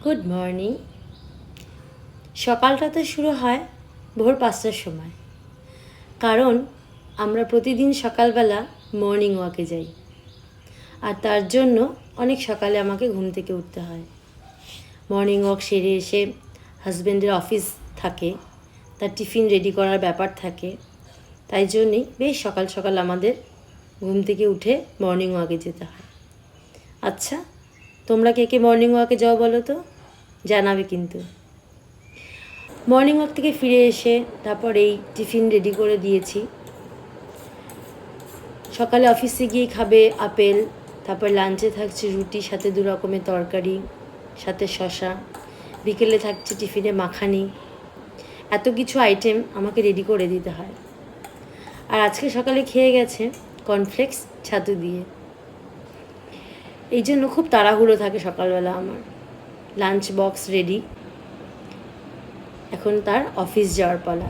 Good morning. সকালটা তো শুরু হয় ভোর 5টার সময়, কারণ আমরা প্রতিদিন সকালবেলা মর্নিং ওয়াকে যাই, আর তার জন্য অনেক সকালে আমাকে ঘুম থেকে উঠতে হয়। মর্নিং ওয়াক সেরে এসে হাজব্যান্ডের অফিস থাকে, তার টিফিন রেডি করার ব্যাপার থাকে, তাই জন্যেই বেশ সকাল সকাল আমাদের ঘুম থেকে উঠে মর্নিং ওয়াকে যেতে হয়। আচ্ছা, তোমরা কে কে মর্নিং ওয়াকে যাও বলো তো, জানাবে কিন্তু। মর্নিং ওয়াক থেকে ফিরে এসে তারপর এই টিফিন রেডি করে দিয়েছি। সকালে অফিসে গিয়ে খাবে আপেল, তারপর লাঞ্চে থাকছে রুটি, সাথে 2 রকমের তরকারি, সাথে শশা। বিকেলে থাকছে টিফিনে মাখানি। এত কিছু আইটেম আমাকে রেডি করে দিতে হয়। আর আজকে সকালে খেয়ে গেছে কর্নফ্লেক্স ছাতু দিয়ে। এই জন্য খুব তাড়াহুড়ো থাকে সকালবেলা আমার। লাঞ্চ বক্স রেডি, এখন তার অফিস যাওয়ার পালা।